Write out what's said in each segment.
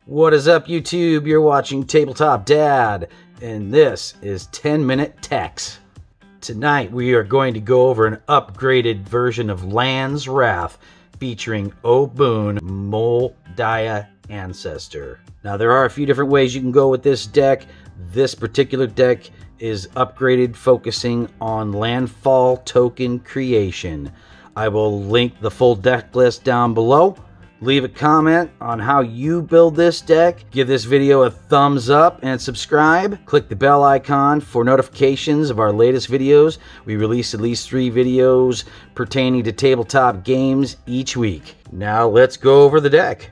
What is up, YouTube? You're watching Tabletop Dad, and this is 10-Minute Techs. Tonight we are going to go over an upgraded version of Land's Wrath featuring Obuun EDH Ancestor. Now there are a few different ways you can go with this deck. This particular deck is upgraded, focusing on Landfall token creation. I will link the full deck list down below. Leave a comment on how you build this deck. Give this video a thumbs up and subscribe. Click the bell icon for notifications of our latest videos. We release at least 3 videos pertaining to tabletop games each week. Now let's go over the deck.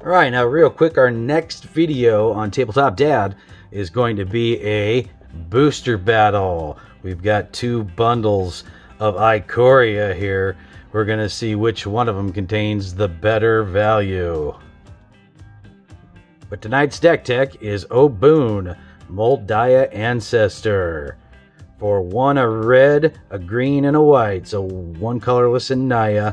Alright, now real quick, our next video on Tabletop Dad is going to be a booster battle. We've got 2 bundles of Ikoria here. We're going to see which one of them contains the better value. But tonight's deck tech is Obuun EDH Ancestor. For 1 a red, a green, and a white. So 1 colorless and Naya.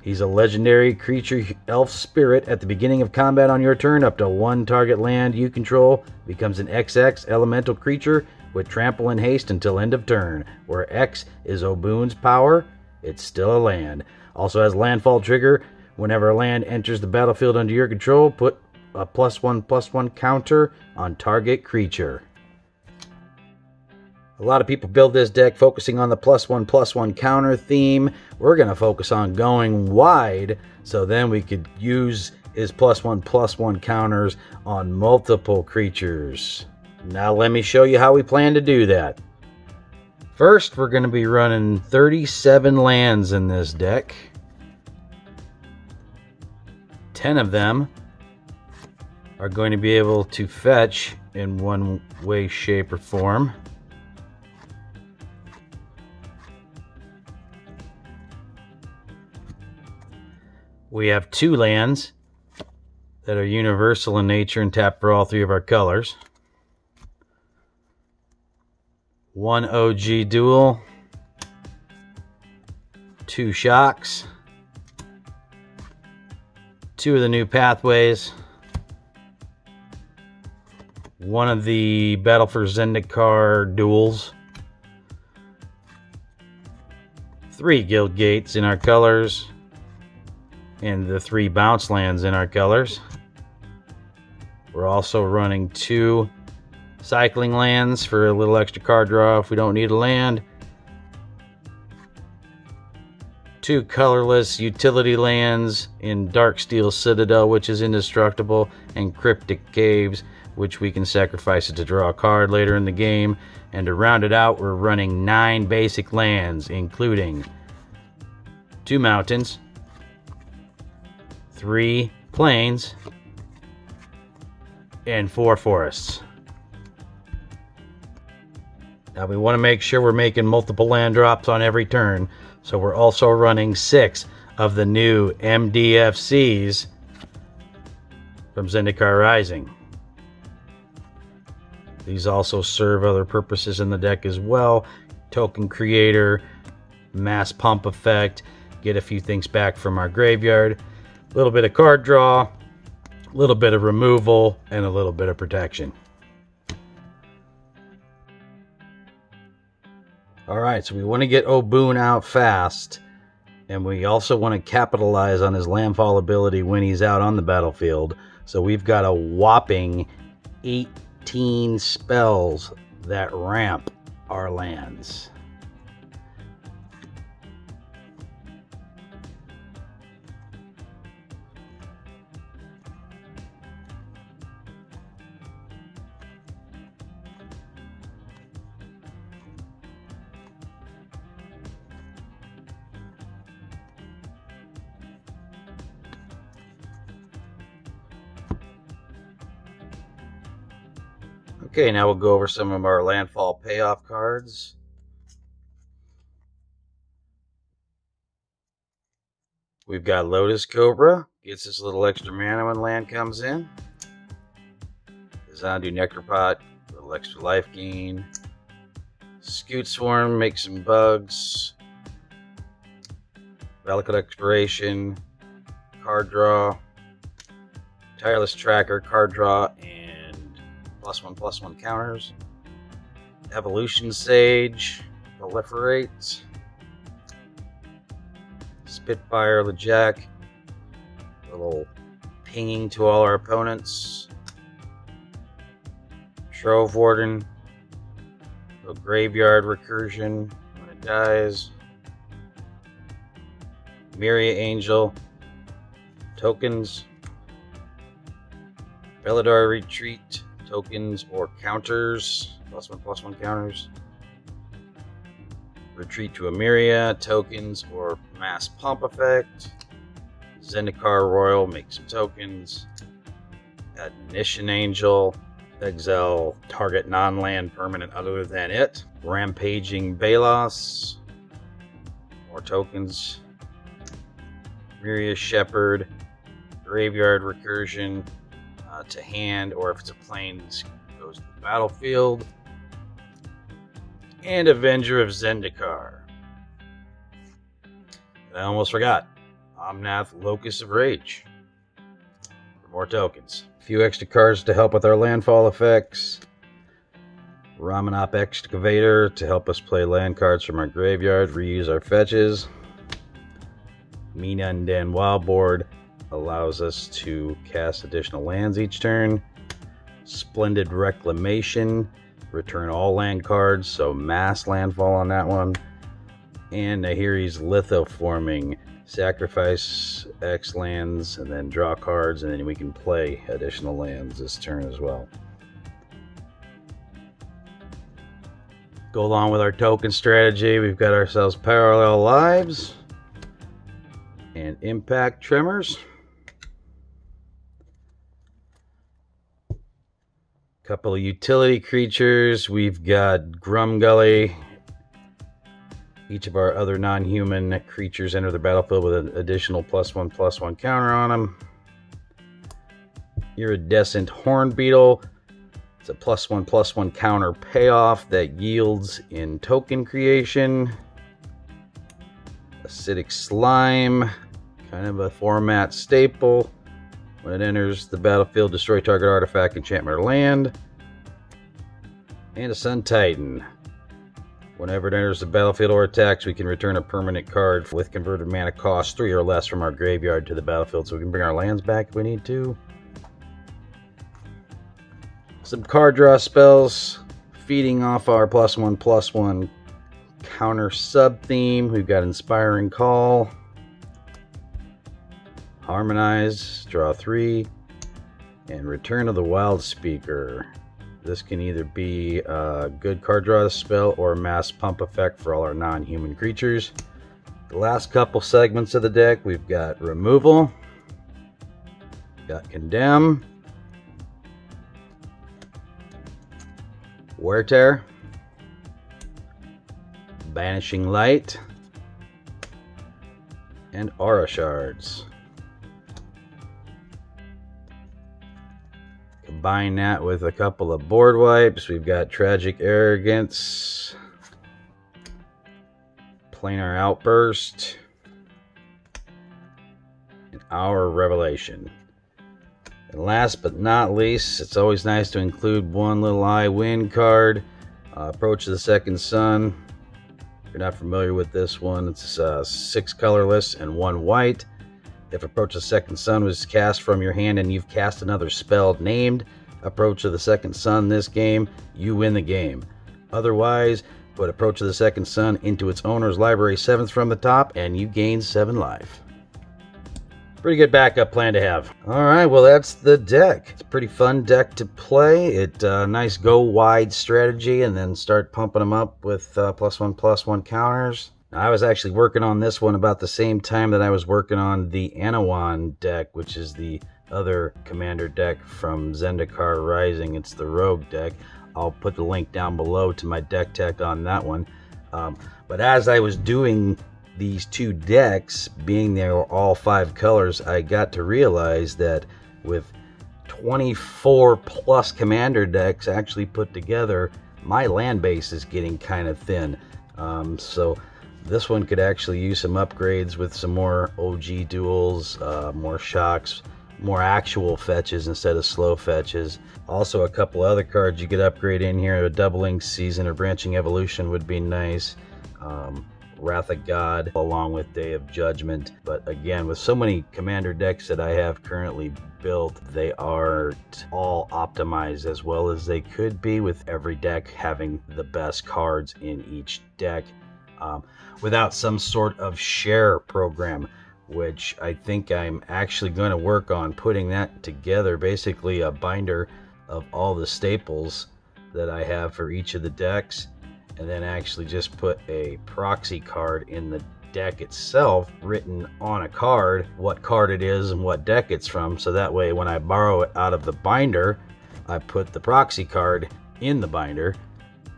He's a legendary creature elf spirit. At the beginning of combat on your turn, up to 1 target land you control becomes an XX elemental creature with trample and haste until end of turn, where X is Obuun's power. It's still a land. Also has landfall trigger. Whenever a land enters the battlefield under your control, put a +1/+1 counter on target creature. A lot of people build this deck focusing on the +1/+1 counter theme. We're going to focus on going wide, so then we could use his +1/+1 counters on multiple creatures. Now let me show you how we plan to do that. First, we're going to be running 37 lands in this deck. 10 of them are going to be able to fetch in one way, shape, or form. We have 2 lands that are universal in nature and tap for all 3 of our colors. 1 OG duel, 2 shocks, 2 of the new pathways, 1 of the Battle for Zendikar duels, 3 guild gates in our colors, and the 3 bounce lands in our colors. We're also running 2 cycling lands for a little extra card draw if we don't need a land. 2 colorless utility lands in Darksteel Citadel, which is indestructible, and Cryptic Caves, which we can sacrifice it to draw a card later in the game. And to round it out, we're running 9 basic lands, including 2 mountains, 3 plains, and 4 forests. Now we want to make sure we're making multiple land drops on every turn, so we're also running 6 of the new MDFCs from Zendikar Rising. These also serve other purposes in the deck as well. Token creator, mass pump effect, get a few things back from our graveyard, a little bit of card draw, a little bit of removal, and a little bit of protection. Alright, so we want to get Obuun out fast, and we also want to capitalize on his landfall ability when he's out on the battlefield. So we've got a whopping 18 spells that ramp our lands. Okay, now we'll go over some of our landfall payoff cards. We've got Lotus Cobra. Gets us a little extra mana when land comes in. Zondu Necropot. A little extra life gain. Scoot Swarm. Make some bugs. Valakut Exploration. Card draw. Tireless Tracker. Card draw. And +1/+1 counters. Evolution Sage. Proliferate. Spitfire LeJack. A little pinging to all our opponents. Trove Warden. A little Graveyard Recursion when it dies. Myria Angel. Tokens. Belladar Retreat. Tokens or counters. +1/+1 counters. Retreat to Myria, tokens, or mass pump effect. Zendikar Royal, make some tokens. Admonition Angel, exile target non-land permanent other than it. Rampaging Balos, more tokens. Myria Shepherd, Graveyard Recursion to hand, or if it's a plains, goes to the battlefield. And Avenger of Zendikar. I almost forgot. Omnath, Locus of Rage. For more tokens. A few extra cards to help with our landfall effects. Ramanop Excavator to help us play land cards from our graveyard, reuse our fetches. Mean Undead Wildboard allows us to cast additional lands each turn. Splendid Reclamation. Return all land cards, so mass landfall on that one. And Nahiri's Lithoforming. Sacrifice X lands and then draw cards, and then we can play additional lands this turn as well. Go along with our token strategy, we've got ourselves Parallel Lives and Impact Tremors. Couple of utility creatures. We've got Grumgully. Each of our other non-human creatures enter the battlefield with an additional +1/+1 counter on them. Iridescent Hornbeetle. It's a +1/+1 counter payoff that yields in token creation. Acidic Slime. Kind of a format staple. When it enters the battlefield, destroy target artifact, enchantment, or land. And a Sun Titan. Whenever it enters the battlefield or attacks, we can return a permanent card with converted mana cost 3 or less from our graveyard to the battlefield, so we can bring our lands back if we need to. Some card draw spells, feeding off our +1/+1 counter sub-theme. We've got Inspiring Call. Harmonize, draw 3, and Return of the Wild Speaker. This can either be a good card draw spell or a mass pump effect for all our non-human creatures. The last couple segments of the deck, we've got Removal, got Condemn, Wear Tear, Banishing Light, and Aura Shards. Combine that with a couple of board wipes. We've got Tragic Arrogance, Planar Outburst, and Our Revelation. And last but not least, it's always nice to include one little I Win card. Approach of the Second Sun. If you're not familiar with this one, it's 6 colorless and 1 white. If Approach of the Second Sun was cast from your hand and you've cast another spell named Approach of the Second Sun this game, you win the game. Otherwise, put Approach of the Second Sun into its owner's library 7th from the top and you gain 7 life. Pretty good backup plan to have. Alright, well that's the deck. It's a pretty fun deck to play. It's a nice go wide strategy and then start pumping them up with +1/+1 counters. Now, I was actually working on this one about the same time that I was working on the Anawan deck, which is the other commander deck from Zendikar Rising. It's the Rogue deck. I'll put the link down below to my deck tech on that one. But as I was doing these two decks, being they were all 5 colors, I got to realize that with 24 plus commander decks actually put together, my land base is getting kind of thin. So this one could actually use some upgrades with some more OG duels, more shocks, more actual fetches instead of slow fetches. Also a couple other cards you could upgrade in here. A doubling season or branching evolution would be nice. Wrath of God along with Day of Judgment. But again, with so many commander decks that I have currently built, they aren't all optimized as well as they could be, with every deck having the best cards in each deck, without some sort of share program, which I think I'm actually going to work on putting that together. Basically a binder of all the staples that I have for each of the decks, and then actually just put a proxy card in the deck itself, written on a card what card it is and what deck it's from, so that way when I borrow it out of the binder, I put the proxy card in the binder,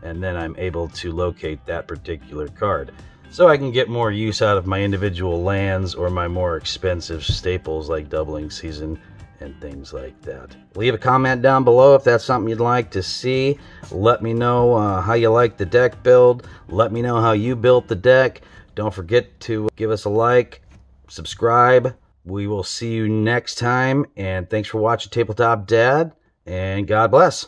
and then I'm able to locate that particular card, so I can get more use out of my individual lands or my more expensive staples like doubling season and things like that. Leave a comment down below if that's something you'd like to see. Let me know how you like the deck build. Let me know how you built the deck. Don't forget to give us a like, subscribe. We will see you next time, and thanks for watching Tabletop Dad, and God bless.